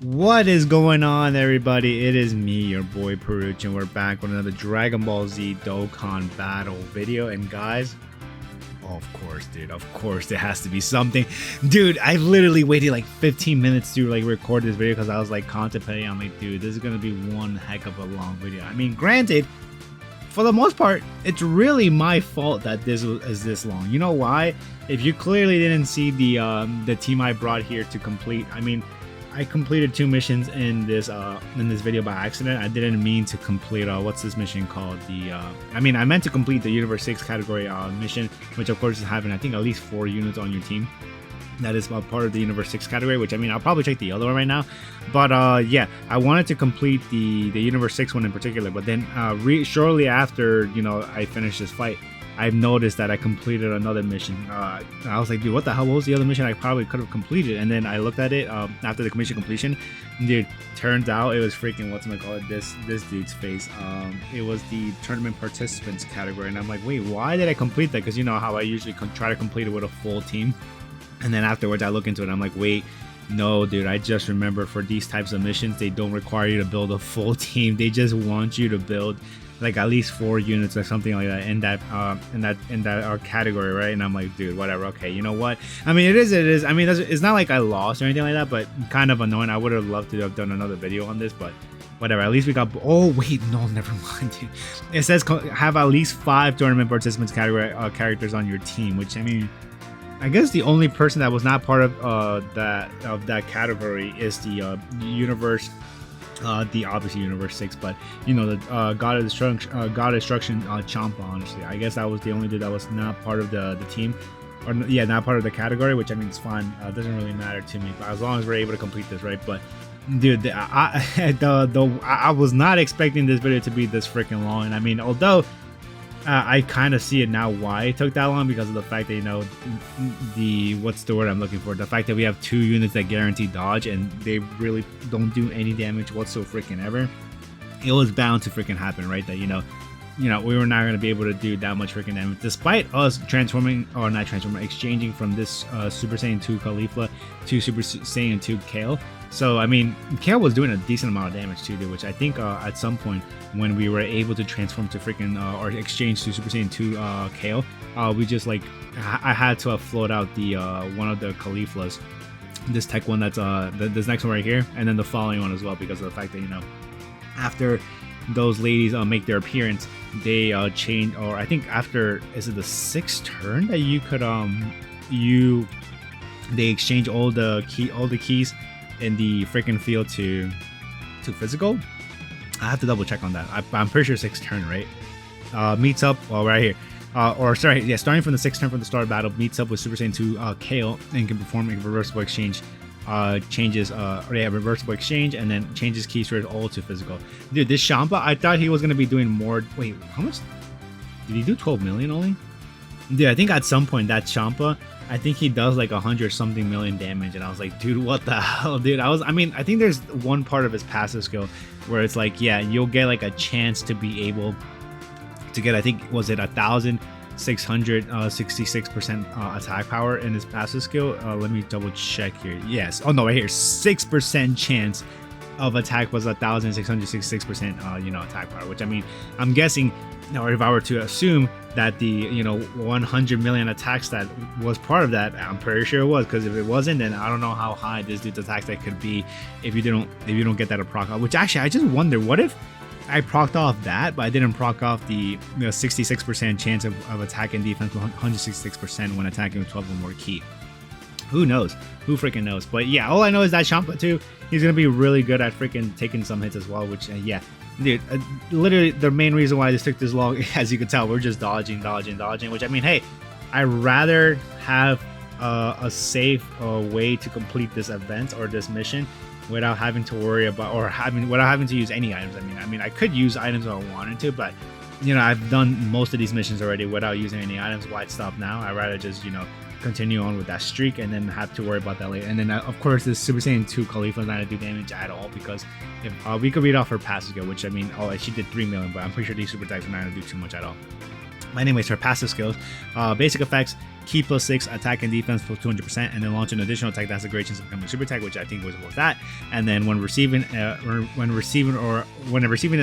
What is going on, everybody? It is me, your boy Perucho, and we're back with another Dragon Ball Z Dokkan battle video. And guys, of course, dude, of course there has to be something. Dude, I literally waited like 15 minutes to like record this video because I was like contemplating. I'm like, dude, this is gonna be one heck of a long video. I mean, granted, for the most part, it's really my fault that this is this long. You know why? If you clearly didn't see the team I brought here to complete, I mean, I completed 2 missions in this video by accident. I didn't mean to complete what's this mission called? I meant to complete the Universe 6 category mission, which of course is having I think at least 4 units on your team. That is part of the Universe 6 category, which I mean I'll probably check the other one right now. But yeah, I wanted to complete the Universe 6 one in particular, but then shortly after I finished this fight, I've noticed that I completed another mission. I was like, dude, what the hell? What was the other mission I probably could have completed? And then I looked at it after the mission completion. Dude, turns out it was freaking this dude's face. It was the tournament participants category, and I'm like, wait, why did I complete that? Because you know how I usually try to complete it with a full team, and then afterwards I look into it. And I'm like, wait. No, dude, I just remember for these types of missions, they don't require you to build a full team. They just want you to build like at least 4 units or something like that in that category, right? And I'm like, dude, whatever. Okay, you know what? I mean, it is. I mean, it's not like I lost or anything like that, but kind of annoying. I would have loved to have done another video on this, but whatever. At least we got. Oh wait, no, never mind, dude. It says have at least 5 tournament participants category characters on your team, which I mean, I guess the only person that was not part of that category is the universe. The obviously Universe 6, but you know, the God of Destruction Champa. Honestly, I guess that was the only dude that was not part of the team, or yeah, not part of the category. Which I mean, it's fine. It doesn't really matter to me, but as long as we're able to complete this, right? But dude, I was not expecting this video to be this freaking long. And I mean, although I kind of see it now why it took that long, because of the fact that what's the word I'm looking for, the fact that we have 2 units that guarantee dodge and they really don't do any damage whatsoever freaking ever. It was bound to freaking happen, right? That we were not going to be able to do that much freaking damage despite us exchanging from this Super Saiyan 2 Caulifla to Super Saiyan 2 Kale. So I mean, Kale was doing a decent amount of damage too, dude, which I think at some point when we were able to transform to freaking or exchange to Super Saiyan 2 Kale, we just like I had to have flowed out the one of the Cauliflas, this tech one that's this next one right here, and then the following one as well, because of the fact that after those ladies make their appearance, they change, or I think after, is it the 6th turn that you could they exchange all the keys in the freaking field to physical. I have to double check on that. I'm pretty sure 6th turn, right? Meets up right here. Starting from the 6th turn from the start of battle, meets up with Super Saiyan 2 Kale and can perform a reversible exchange. Reversible exchange, and then changes keys for all to physical. Dude, this Champa, I thought he was gonna be doing more. Wait, how much did he do? 12 million only? Dude, I think at some point that Champa, I think he does like 100 something million damage, and I was like, dude, what the hell, dude? I mean, I think there's one part of his passive skill where it's like, yeah, you'll get like a chance to be able to get, I think, was it 1,666% attack power in his passive skill. Let me double check here. Yes. Oh no, right here, 6% chance of attack was 1,666% attack power. Which I mean, I'm guessing, or if I were to assume that the 100 million attacks that was part of that, I'm pretty sure it was, because if it wasn't, then I don't know how high this dude's attack that could be if you don't get that a proc. Which actually, I just wonder, what if I procced off that, but I didn't proc off the 66% chance of attack and defense with 166% when attacking with 12 or more key. Who knows? Who freaking knows? But yeah, all I know is that Champa too, he's gonna be really good at freaking taking some hits as well. Which yeah, dude, literally the main reason why this took this long, as you can tell, we're just dodging. Which I mean, hey, I'd rather have a safe way to complete this event or this mission without having to worry about, without having to use any items. I mean, I could use items if I wanted to, but I've done most of these missions already without using any items. Why stop now? I'd rather just continue on with that streak and then have to worry about that later. And then of course this Super Saiyan 2 Caulifla is not gonna do damage at all, because if we could read off her passive skill, which I mean, she did 3 million, but I'm pretty sure these super attacks are not gonna do too much at all. Anyways, her passive skills, basic effects, key +6, attack and defense plus 200%, and then launch an additional attack that has a great chance of becoming super attack, which I think was that. And then when receiving an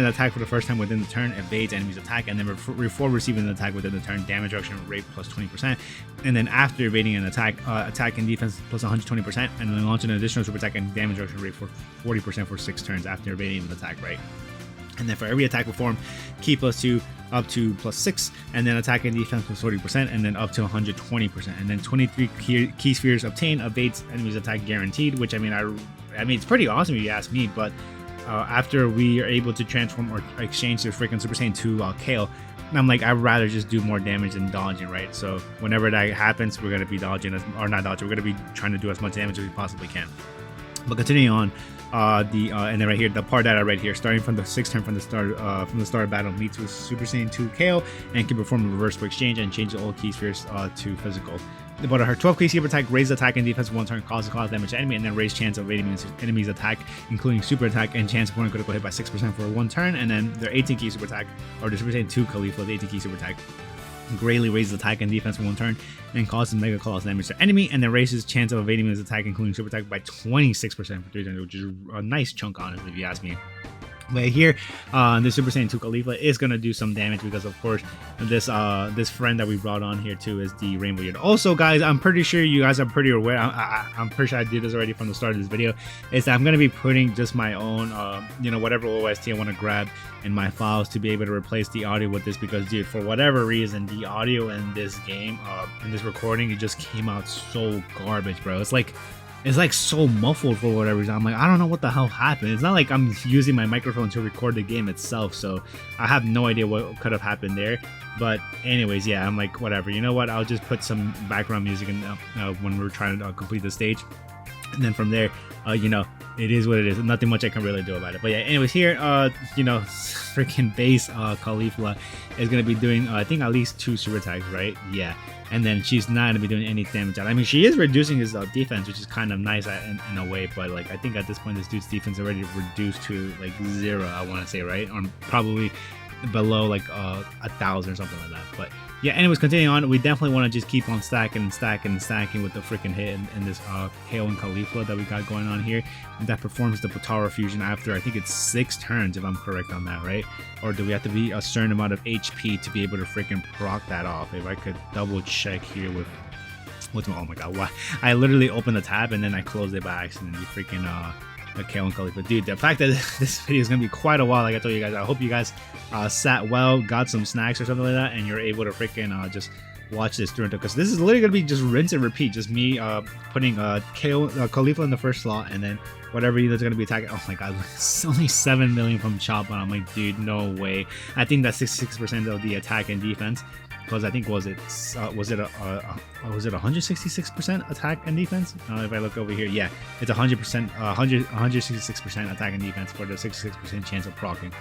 attack for the first time within the turn, evades enemy's attack, and then before receiving an attack within the turn, damage reduction rate plus 20%, and then after evading an attack, attack and defense plus 120%, and then launch an additional super attack and damage reduction rate for 40% for 6 turns after evading an attack, right? And then for every attack performed, key +2 up to +6, and then attack and defense plus 40%, and then up to 120%, and then 23 key spheres obtained, evades enemy's attack guaranteed. Which I mean it's pretty awesome if you ask me. But after we are able to transform or exchange the freaking Super Saiyan 2 KO, I'm like, I'd rather just do more damage than dodging, right? So whenever that happens, we're gonna be dodging, or not dodging, we're gonna be trying to do as much damage as we possibly can. But continuing on, and then right here, the part that I read here, starting from the 6th turn from the start of battle, meets with Super Saiyan 2 KO and can perform a reversible exchange and change the old key spheres to physical. But her 12 key super attack, raise attack and defense 1 turn, cause damage to enemy, and then raise chance of evading enemy's attack, including super attack, and chance of one critical hit by 6% for 1 turn. And then their 18 key super attack, or the Super Saiyan 2 Caulifla, the 18 key super attack, greatly raises attack and defense for 1 turn and causes mega colossal damage to enemy, and then raises chance of evading his attack, including super attack, by 26% for 3 turns, which is a nice chunk, honestly, if you ask me. But here, the Super Saiyan 2 Caulifla is gonna do some damage because, of course, this friend that we brought on here too is the Rainbow Unit. Also, guys, I'm pretty sure you guys are pretty aware. I'm pretty sure I did this already from the start of this video. Is that I'm gonna be putting just my own, whatever OST I want to grab in my files to be able to replace the audio with this, because, dude, for whatever reason, the audio in this game, in this recording, it just came out so garbage, bro. It's like so muffled for whatever reason. I'm like, I don't know what the hell happened. It's not like I'm using my microphone to record the game itself, so I have no idea what could have happened there. But anyways, yeah, I'm like, whatever. You know what? I'll just put some background music in when we're trying to complete the stage, and then from there, it is what it is. Nothing much I can really do about it. But yeah, anyways, here, freaking base Caulifla is gonna be doing, I think, at least 2 super attacks, right? Yeah. And then she's not gonna be doing any damage. I mean, she is reducing his defense, which is kind of nice in a way. But like, I think at this point, this dude's defense already reduced to like 0. I want to say, right? Or probably below like 1,000 or something like that. But yeah, anyways, continuing on, we definitely want to just keep on stacking with the freaking hit and this KO and Caulifla that we got going on here. And that performs the Potara fusion after, I think it's 6 turns, if I'm correct on that, right? Or do we have to be a certain amount of HP to be able to freaking proc that off? If I could double check here with oh my god, why? I literally opened the tab and then I closed it by accident. You freaking the KO and Caulifla. Dude, the fact that this video is gonna be quite a while, like I told you guys, I hope you guys sat well, got some snacks or something like that, and you're able to freaking just watch this through, because this is literally gonna be just rinse and repeat, just me putting Caulifla in the first slot, and then whatever that's gonna be attacking. Oh my god, it's only 7 million from Chop, and I'm like, dude, no way. I think that's 66% of the attack and defense, because I think was it 166% attack and defense? If I look over here, yeah, it's 100%, 166% attack and defense for the 66% chance of proccing.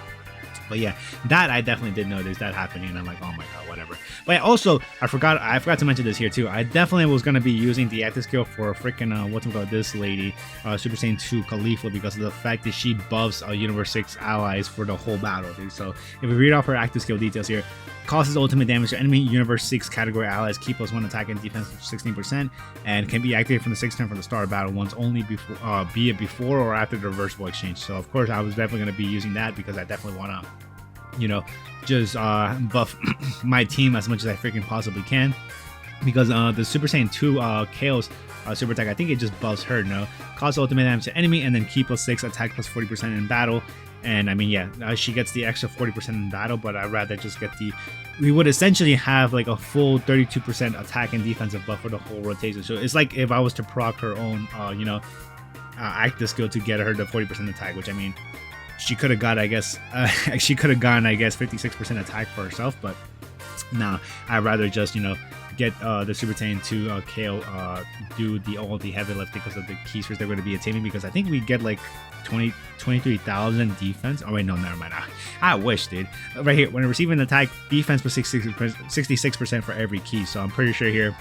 But yeah, that I definitely did notice that happening, and I'm like, oh my god, whatever. But yeah, also, I forgot to mention this here too. I definitely was gonna be using the active skill for freaking this lady, Super Saiyan 2 Caulifla, because of the fact that she buffs Universe 6 allies for the whole battle, dude. So if we read off her active skill details here, causes ultimate damage to enemy Universe 6 category allies, key +1 attack and defense for 16%, and can be activated from the 6th turn from the start of battle once only, be it before or after the reversible exchange. So of course I was definitely going to be using that, because I definitely want to, just buff my team as much as I freaking possibly can. Because the Super Saiyan 2 KO's super attack, I think it just buffs her, cause ultimate damage to enemy, and then key +6 attack +40% in battle. And I mean, yeah, she gets the extra 40% in battle, but I'd rather just get we would essentially have like a full 32% attack and defensive buff for the whole rotation. So it's like if I was to proc her own, active skill to get her the 40% attack, which I mean, she could have got, I guess, 56% attack for herself, but nah, I'd rather just, get the Super Saiyan 2 KO do all the heavy lifting because of the key spheres they're going to be attaining, because I think we get like 23,000 defense. Oh wait, no, never mind. I wish, dude. Right here, when receiving an attack, defense was 66% for every key. So I'm pretty sure here,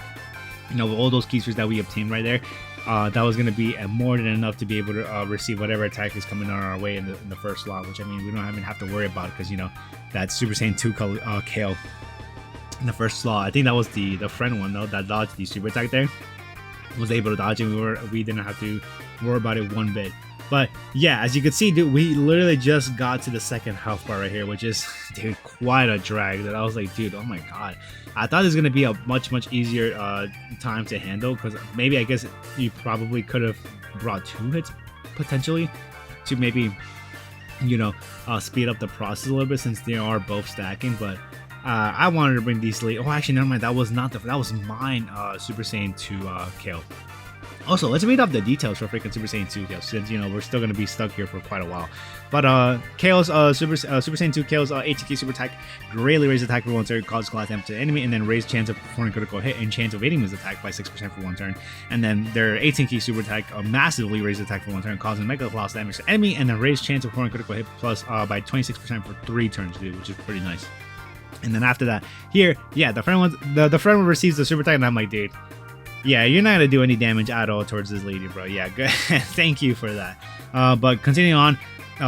with all those key spheres that we obtained right there, that was going to be more than enough to be able to receive whatever attack is coming on our way in the first slot, which I mean, we don't even have to worry about, because that Super Saiyan 2 KO in the first slot. I think that was the friend one though that dodged the super attack there. Was able to dodge it. We didn't have to worry about it one bit. But yeah, as you can see, dude, we literally just got to the second health bar right here, which is, dude, quite a drag. That I was like, dude, oh my god. I thought this was gonna be a much easier time to handle, because maybe I guess you probably could have brought 2 hits potentially to maybe, you know, speed up the process a little bit, since they are both stacking. But I wanted to bring these late. Oh, actually, never mind. That was not that was mine. Super Saiyan 2 KO. Also, let's read up the details for freaking Super Saiyan 2 KO, since, you know, we're still going to be stuck here for quite a while. But KO's Super Saiyan 2 KO's ATK super attack greatly raise attack for 1 turn, cause collapse damage to the enemy, and then raise chance of performing critical hit and chance of evading his attack by 6% for 1 turn. And then their 18 key super attack massively raise attack for 1 turn, causing mega collapse damage to the enemy, and then raise chance of performing critical hit plus by 26% for 3 turns, dude, which is pretty nice. And then after that, here, yeah, the friend one receives the super attack, and I'm like, dude, yeah, you're not gonna do any damage at all towards this lady, bro. Yeah, good. Thank you for that. But continuing on,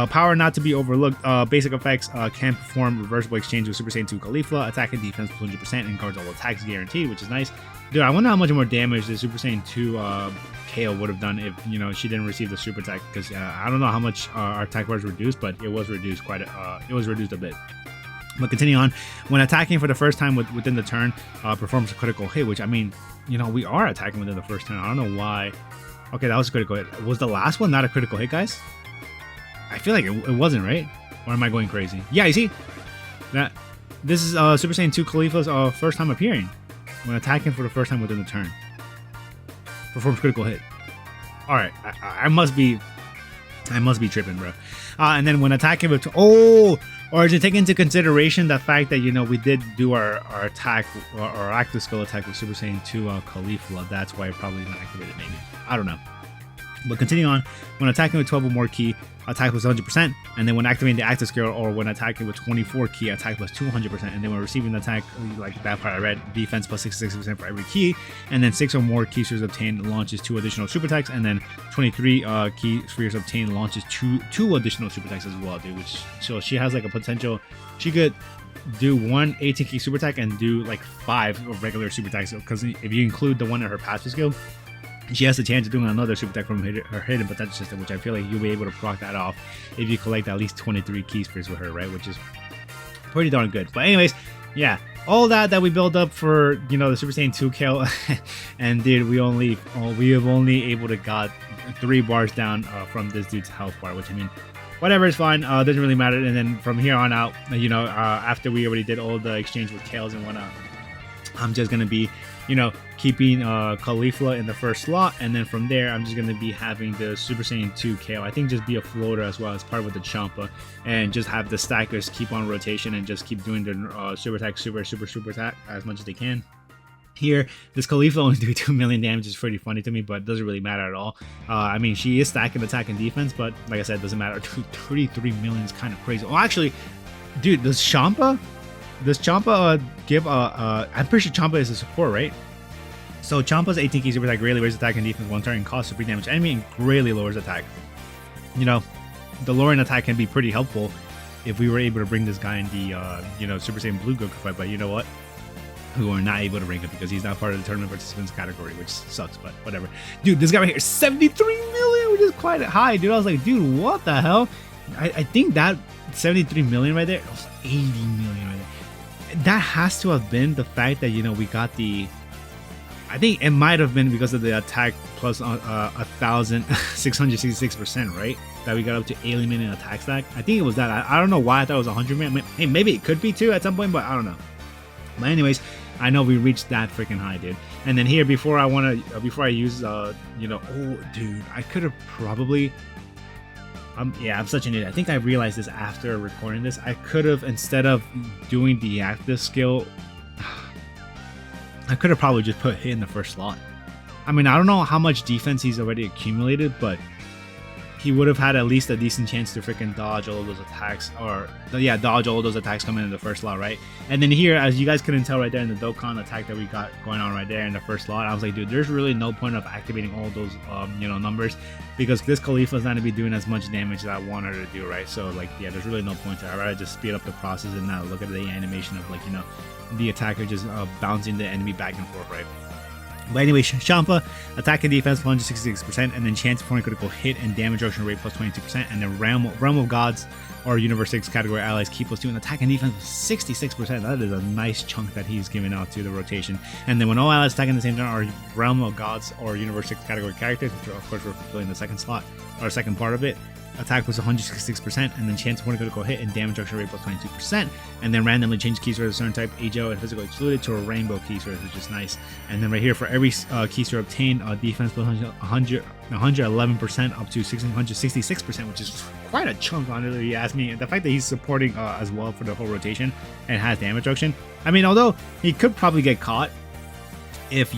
power not to be overlooked. Basic effects can perform reversible exchange with Super Saiyan 2 Caulifla, attack and defense 100%, and guards all attacks guaranteed, which is nice. Dude, I wonder how much more damage the Super Saiyan 2 KO would have done if, you know, she didn't receive the super attack, because I don't know how much our attack bar was reduced, but it was reduced it was reduced a bit. But continuing on, when attacking for the first time within the turn, performs a critical hit, which, I mean, you know, we are attacking within the first turn. I don't know why. Okay, that was a critical hit. Was the last one not a critical hit, guys? I feel like it wasn't, right? Or am I going crazy? Yeah, you see? That this is Super Saiyan 2 Caulifla's first time appearing. When attacking for the first time within the turn. Performs critical hit. Alright, I must be tripping, bro. And then when attacking with... Or to take into consideration the fact that, you know, we did do our attack, our active skill attack with Super Saiyan 2 Caulifla, that's why it probably isn't activated, maybe. I don't know. But continuing on, when attacking with 12 or more key, attack plus 100%, and then when activating the active skill or when attacking with 24 key, attack plus 200%, and then when receiving the attack, like that part I read, defense plus 66% for every key, and then 6 or more key spheres obtained launches 2 additional super attacks, and then 23 key spheres obtained launches two additional super attacks as well, dude. Which, so she has like a potential, she could do 1 18 key super attack and do like 5 regular super attacks, because if you include the one in her passive skill, she has the chance of doing another super attack from her hidden potential system, which I feel like you'll be able to proc that off if you collect at least 23 key spheres with her, right? Which is pretty darn good. But anyways, yeah, all that we built up for, you know, the Super Saiyan 2 kill, and dude, we have only able to got 3 bars down from this dude's health bar, which, I mean, whatever, is fine. Doesn't really matter. And then from here on out, you know, after we already did all the exchange with Kales and whatnot, I'm just gonna be, you know, keeping Caulifla in the first slot, and then from there I'm just going to be having the Super Saiyan 2 KO. I think just be a floater as well as part with the Champa, and just have the stackers keep on rotation and just keep doing the super attack, super attack as much as they can. Here, this Caulifla only do 2 million damage is pretty funny to me, but it doesn't really matter at all. I mean, she is stacking attack and defense, but like I said, it doesn't matter. 33 million is kind of crazy. Oh, actually, dude, does Champa give I'm pretty sure Champa is a support, right? So Champa's 18 key super attack greatly raises attack and defense 1 turn and costs super damage enemy, and greatly lowers attack. You know, the lowering attack can be pretty helpful if we were able to bring this guy in the you know, Super Saiyan Blue Goku fight, but you know what? We were not able to bring him because he's not part of the tournament participants category, which sucks, but whatever. Dude, this guy right here, 73 million, which is quite high, dude. I was like, dude, what the hell? I think that 73 million right there, it was 80 million right there. That has to have been the fact that, you know, we got the... I think it might have been because of the attack plus 1,666%, right? That we got up to eliminating attack stack. I think it was that. I don't know why I thought it was 100 million. Hey, maybe it could be too at some point, but I don't know. But anyways, I know we reached that freaking high, dude. And then here, before I use, you know, oh, dude, I could have probably... yeah, I'm such an idiot. I think I realized this after recording this. I could have, instead of doing the active skill, I could have probably just put hit in the first slot. I mean, I don't know how much defense he's already accumulated, but he would have had at least a decent chance to freaking dodge all of those attacks, or yeah, dodge all of those attacks coming in the first slot, right? And then here, as you guys couldn't tell right there in the Dokkan attack that we got going on right there in the first slot, I was like, dude, there's really no point of activating all those numbers, because this Khalifa's not gonna be doing as much damage as I want her to do, right? So like, yeah, there's really no point to it. I'd rather just speed up the process and not look at the animation of like, the attacker just bouncing the enemy back and forth, right? But anyway, Champa, attack and defense 166%, and then chance for critical hit and damage reduction rate plus 22%, and then Realm of Gods or Universe 6 category allies keep plus 2, and attack and defense 66%. That is a nice chunk that he's giving out to the rotation. And then when all allies attack in the same turn are Realm of Gods or Universe 6 category characters, which are, of course, we're fulfilling the second slot or second part of it, attack was 166%, and then chance for critical hit and damage reduction rate plus 22%, and then randomly change key source of a certain type, AGO and physical excluded, to a rainbow key source, which is nice. And then right here, for every key source obtained, defense plus 111% up to 666%, which is quite a chunk, honestly, you ask me. And the fact that he's supporting as well for the whole rotation and has damage reduction, I mean, although he could probably get caught if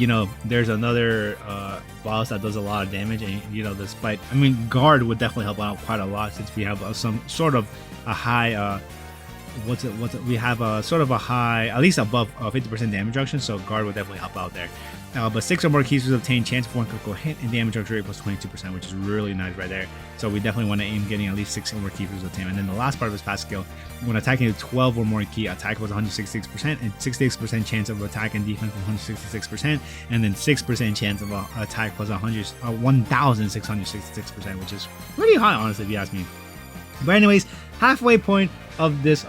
there's another boss that does a lot of damage, and despite, I mean, guard would definitely help out quite a lot, since we have some sort of a high we have a sort of a high, at least above 50% damage reduction, so guard would definitely help out there. But 6 or more keys will obtain chance for 1 critical hit and damage reduction rate plus 22%, which is really nice right there. So we definitely want to aim getting at least 6 or more keys to obtain. And then the last part of his passive skill, when attacking with 12 or more key, attack was 166%, and 66% chance of attack and defense was 166%, and then 6% chance of attack was 1,666%, which is pretty high, honestly, if you ask me. But anyways, halfway point of this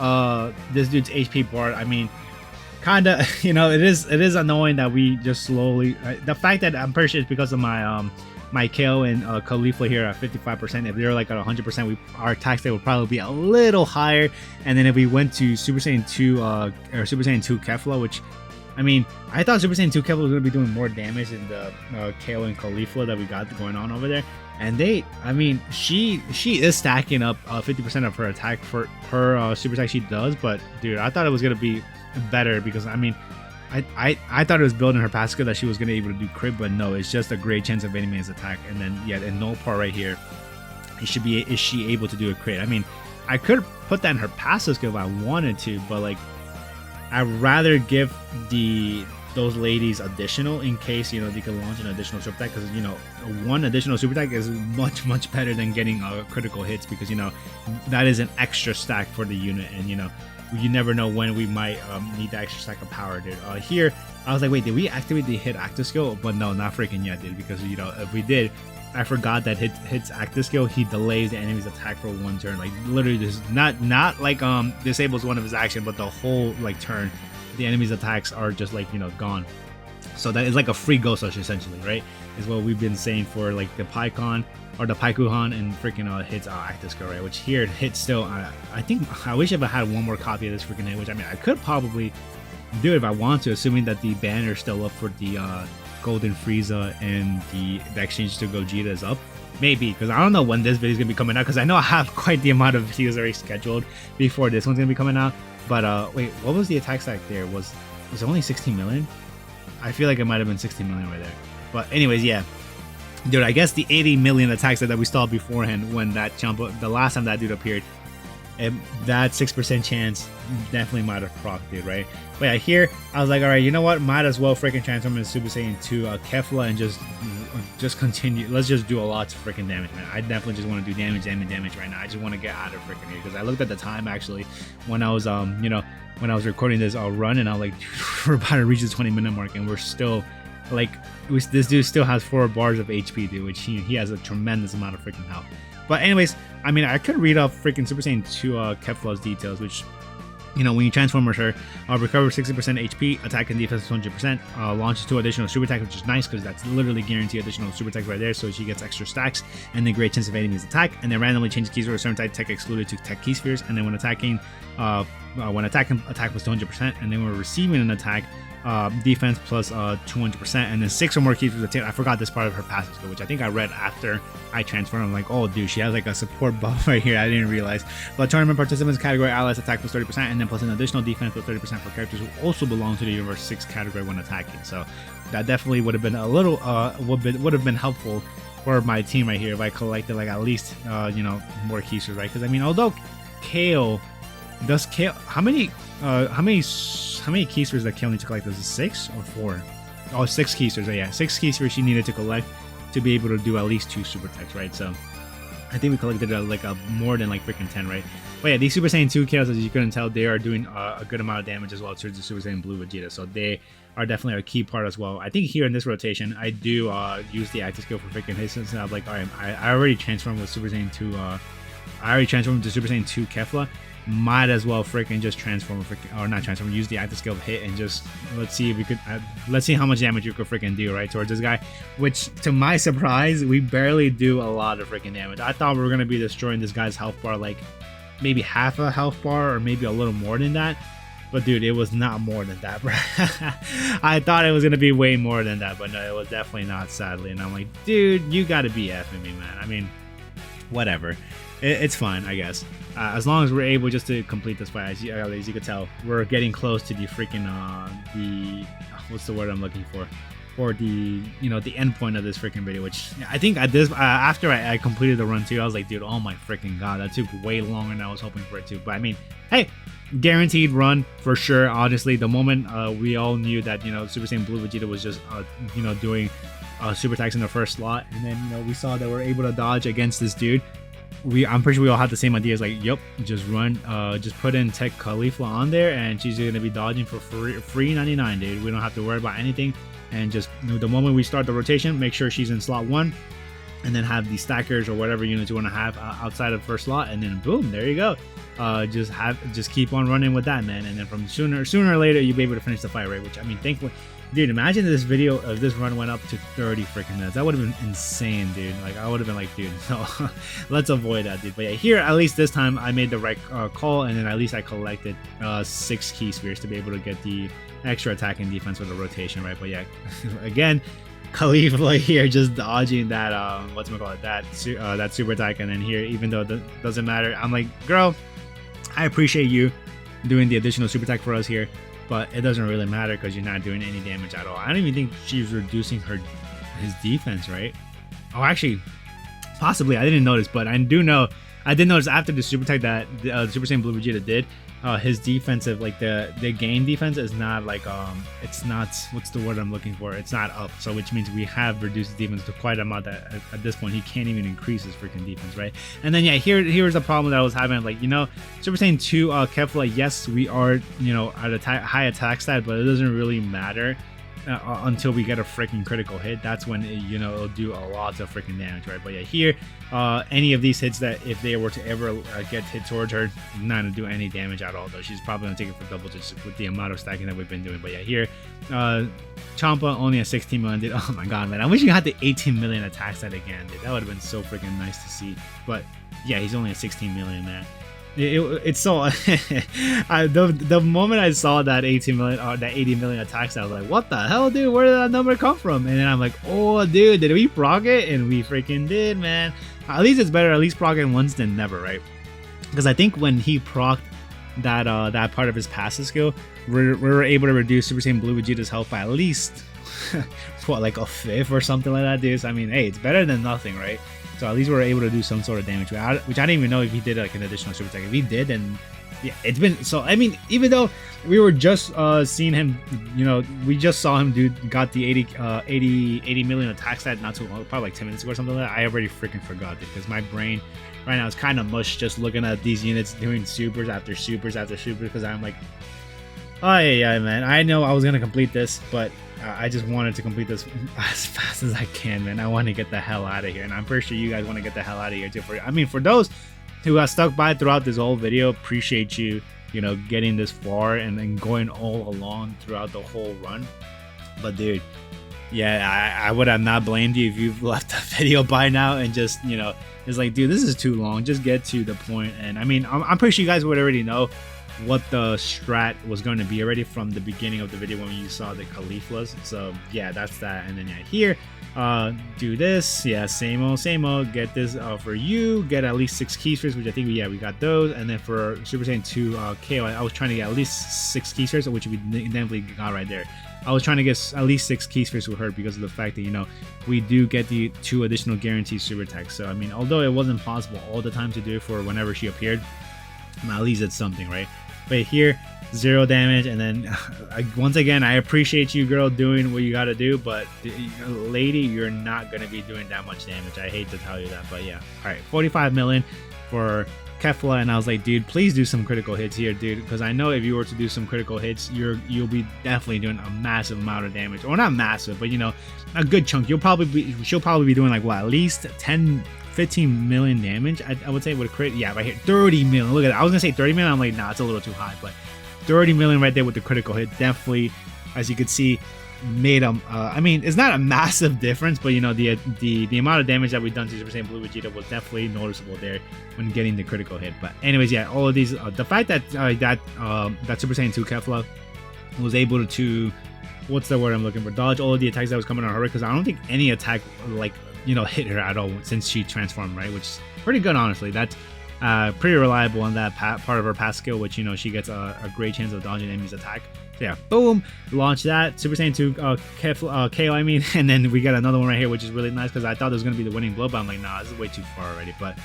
this dude's HP bar. I mean, kinda, it is annoying that we just slowly, the fact that I'm pretty sure it's because of my my KO and Khalifa here at 55%. If they're like at 100%, our attack state would probably be a little higher. And then if we went to Super Saiyan 2 or Super Saiyan 2 Kefla, which, I mean, I thought Super Saiyan 2 Kefla was going to be doing more damage than the KO and Khalifa that we got going on over there. And I mean, she is stacking up 50% of her attack for her super attack she does. But dude, I thought it was going to be better, because I mean, I thought it was building her passive skill that she was going to be able to do crit, but no, it's just a great chance of evading his attack. And then yeah, in no part right here, is she able to do a crit? I mean, I could put that in her passive skill if I wanted to, but like, I'd rather give those ladies additional in case they can launch an additional super attack, because one additional super attack is much better than getting critical hits, because that is an extra stack for the unit, and you never know when we might need that extra stack of power, dude. Here I was like, wait, did we activate the hit active skill? But no, not freaking yet, dude, because if we did, I forgot that hits active skill, he delays the enemy's attack for 1 turn. Like literally, just not like disables one of his action, but the whole like turn, the enemy's attacks are just like gone. So that is like a free ghost rush essentially, right? Is what we've been saying for like the Pycon or the Paikuhan, and freaking hits active skill, right? Which here hits still. I think I wish if I had one more copy of this freaking hit, which I mean I could probably do it if I want to, assuming that the banner is still up for the Golden Frieza and the exchange to Gogeta is up. Maybe, because I don't know when this video is gonna be coming out, because I know I have quite the amount of videos already scheduled before this one's gonna be coming out. But wait, what was the attack stack there? Was it only 16 million? I feel like it might have been 16 million right there. But anyways, yeah, dude, I guess the 80 million attack stack that we saw beforehand when that the last time that dude appeared, that 6% chance definitely might have procced it, right? But yeah, here I was like, all right, you know what, might as well freaking transform into Super Saiyan 2 Kefla and just continue. Let's just do a lot of freaking damage, man. I definitely just want to do damage right now. I just want to get out of freaking here, because I looked at the time actually when I was when I was recording this run, and I was like, dude, we're about to reach the 20-minute mark, and we're still like, this dude still has 4 bars of HP, dude, which he has a tremendous amount of freaking health. But anyways, I mean, I could read off freaking Super Saiyan 2 Kefla's details, which, when you transform her, recover 60% HP, attack and defense 100%, launches 2 additional super attacks, which is nice, because that's literally guaranteed additional super attacks right there, so she gets extra stacks, and then great chance of enemy's attack, and then randomly change keys for a certain type tech excluded to tech key spheres, and then when attacking, attack was 200%, and then when receiving an attack, defense plus 200%, and then 6 or more keys was attained. I forgot this part of her passive skill, which I think I read after I transformed. I'm like, oh dude, she has like a support buff right here. I didn't realize. But tournament participants category allies attack plus 30%, and then plus an additional defense plus 30% for characters who also belong to the Universe 6 category when attacking. So that definitely would have been a little would have been helpful for my team right here if I collected like at least more keysters, right? Because I mean, although Kale does how many keysters that Kale need to collect? Is it 6 or 4? Oh, 6 keysters. Oh, yeah, 6 keysters she needed to collect to be able to do at least 2 super attacks, right? So I think we collected like more than like freaking 10, right? But yeah, these Super Saiyan 2 Kales, as you couldn't tell, they are doing a good amount of damage as well towards the Super Saiyan Blue Vegeta. So they are definitely a key part as well. I think here in this rotation, I do use the active skill for freaking hits, and I'm like, all right, I already transformed with Super Saiyan 2. I already transformed to Super Saiyan 2 Kefla. Might as well freaking just transform, or not transform, use the active skill of hit, and just let's see if we could, let's see how much damage you could freaking do, right, towards this guy. Which, to my surprise, we barely do a lot of freaking damage. I thought we were gonna be destroying this guy's health bar like maybe half a health bar, or maybe a little more than that. But dude, it was not more than that, bro. I thought it was gonna be way more than that, but no, it was definitely not, sadly. And I'm like, dude, you gotta be effing me, man. I mean, whatever. It's fine, I guess. As long as we're able just to complete this fight, as you can tell, we're getting close to the freaking what's the word I'm looking for? Or the the end point of this freaking video, which I think at this after I completed the run too, I was like, dude, oh my freaking god, that took way longer than I was hoping for it to. But I mean, hey, guaranteed run for sure. Honestly, the moment we all knew that Super Saiyan Blue Vegeta was just doing super attacks in the first slot, and then we saw that we're able to dodge against this dude. I'm pretty sure we all had the same ideas, like, yep, just run, just put in Tech Khalifa on there, and she's gonna be dodging for free 99, dude. We don't have to worry about anything, and just the moment we start the rotation, make sure she's in slot 1, and then have the stackers or whatever units you want to have outside of first slot, and then boom, there you go. Just keep on running with that, man, and then from sooner or later you'll be able to finish the fight, right? Which, I mean, thankfully. Dude, imagine this video of this run went up to 30 freaking minutes. That would have been insane, dude. Like, I would have been like, dude, no, let's avoid that, dude. But yeah, here, at least this time, I made the right call, and then at least I collected 6 key spheres to be able to get the extra attack and defense with the rotation, right? But yeah, again, Khalifa here just dodging that, that super attack, and then here, even though it doesn't matter, I'm like, girl, I appreciate you doing the additional super attack for us here. But it doesn't really matter because you're not doing any damage at all. I don't even think she's reducing his defense, right? Oh, actually, possibly. I didn't notice, but I did notice after the super attack that the Super Saiyan Blue Vegeta did, his defensive, like the game defense is not like it's not, what's the word I'm looking for? It's not up. So which means we have reduced his defense to quite a amount that at this point he can't even increase his freaking defense, right? And then yeah, here's the problem that I was having, like, Super Saiyan 2 Kefla, yes, we are at a high attack stat, but it doesn't really matter until we get a freaking critical hit. That's when it'll do a lot of freaking damage, right? But yeah, here any of these hits that if they were to ever get hit towards her, not gonna do any damage at all, though. She's probably gonna take it for double digits with the amount of stacking that we've been doing. But yeah, here Champa only at 16 million, dude. Oh my god, man, I wish you had the 18 million attack stat again, dude. That would have been so freaking nice to see. But yeah, he's only at 16 million, man. It's so the moment I saw that 18 million or that 80 million attacks, I was like, what the hell, dude, where did that number come from? And then I'm like, oh dude, did we proc it? And we freaking did, man. At least it's better, at least proc it once than never, right? Because I think when he procced that part of his passive skill, we were able to reduce Super Saiyan Blue Vegeta's health by at least what, like a fifth or something like that, dude. So, I mean, hey, it's better than nothing, right? So at least we were able to do some sort of damage, which I didn't even know if he did like an additional super attack. If he did, then yeah, it's been so. I mean, even though we were just seeing him, we just saw him got the 80 million attack stat not too long, probably like 10 minutes ago or something like that. I already freaking forgot it because my brain right now is kind of mush just looking at these units doing supers after supers after supers, because I'm like, oh yeah, man, I know I was gonna complete this, but I just wanted to complete this as fast as I can, man. I want to get the hell out of here, and I'm pretty sure you guys want to get the hell out of here too. For those who have stuck by throughout this whole video, appreciate you, getting this far and going all along throughout the whole run. But dude, yeah, I would have not blamed you if you've left the video by now and just, it's like, dude, this is too long. Just get to the point. And I mean, I'm pretty sure you guys would already know what the strat was going to be already from the beginning of the video when you saw the Cauliflas. So yeah, that's that. And then yeah, here do this, yeah, same old, get this for you, get at least 6 key spheres, which I think we got those. And then for Super Saiyan 2 KO, I was trying to get at least 6 key spheres, which we definitely got right there. I was trying to get at least 6 key spheres with her because of the fact that, you know, we do get the 2 additional guaranteed super attacks. So I mean, although it wasn't possible all the time to do it for whenever she appeared, at least it's something, right? But here, 0 damage. And then once again, I appreciate you, girl, doing what you gotta do, but lady, you're not gonna be doing that much damage. I hate to tell you that, but yeah. All right, 45 million for Kefla, and I was like, dude, please do some critical hits here, dude, because I know if you were to do some critical hits, you'll be definitely doing a massive amount of damage, or not massive, but you know, a good chunk. She'll probably be doing like what, at least 15 million damage, I would say, with a crit. Yeah, right here, 30 million. Look at that. I was gonna say 30 million. I'm like, nah, it's a little too high, but 30 million right there with the critical hit, definitely, as you could see, made them. I mean, it's not a massive difference, but you know, the amount of damage that we've done to Super Saiyan Blue Vegeta was definitely noticeable there when getting the critical hit. But anyways, yeah, all of these, the fact that that Super Saiyan 2 Kefla was able to, what's the word I'm looking for, dodge all of the attacks that was coming on her, because I don't think any attack, like, you know, hit her at all since she transformed, right? Which is pretty good, honestly. That's pretty reliable on that part of her pass skill, which, you know, she gets a great chance of dodging enemy's attack. So yeah, boom, launch that Super Saiyan 2 KO, I mean, and then we got another one right here, which is really nice, because I thought it was gonna be the winning blow, but I'm like, nah, this is way too far already. But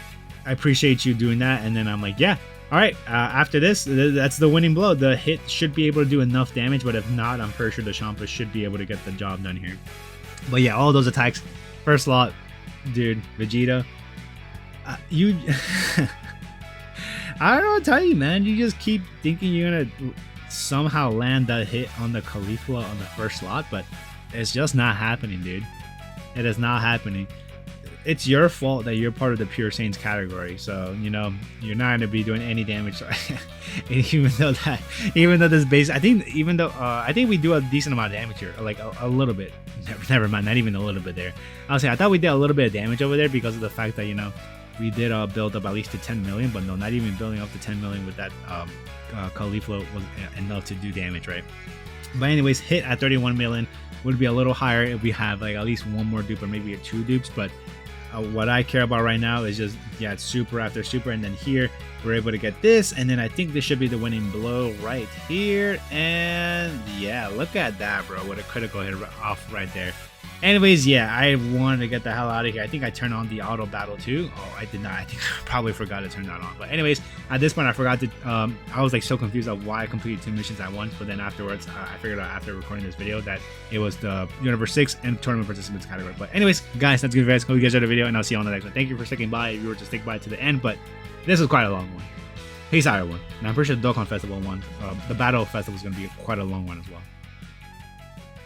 I appreciate you doing that. And then I'm like, yeah, all right, after this, that's the winning blow. The hit should be able to do enough damage, but if not, I'm pretty sure the Champa should be able to get the job done here. But yeah, all those attacks, first lot, dude, Vegeta, you I don't know what to tell you, man. You just keep thinking you're gonna somehow land that hit on the Caulifla on the first slot, but it's just not happening, dude. It is not happening. It's your fault that you're part of the Pure Saints category, so you know you're not gonna be doing any damage. even though this base, I think we do a decent amount of damage here, like a little bit. Never mind, not even a little bit there. I thought we did a little bit of damage over there because of the fact that, you know, we did build up at least to 10 million, but no, not even building up to 10 million with that Caulifla was enough to do damage, right? But anyways, hit at 31 million would be a little higher if we have like at least one more dupe or maybe 2 dupes, but what I care about right now is just, yeah, it's super after super, and then here we're able to get this, and then I think this should be the winning blow right here. And yeah, look at that, bro, what a critical hit off right there. Anyways, yeah, I wanted to get the hell out of here. I think I turned on the auto battle too. Oh, I did not. I think I probably forgot to turn that on. But anyways, at this point, I forgot to, I was like so confused of why I completed 2 missions at once. But then afterwards, I figured out after recording this video that it was the Universe 6 and Tournament Participants category. But anyways, guys, that's good, guys. Hope you guys enjoyed the video, and I'll see you on the next one. Thank you for sticking by if you were to stick by to the end. But this was quite a long one. Peace out, everyone. And I'm pretty sure the Dokkan Festival one, the Battle Festival is going to be quite a long one as well.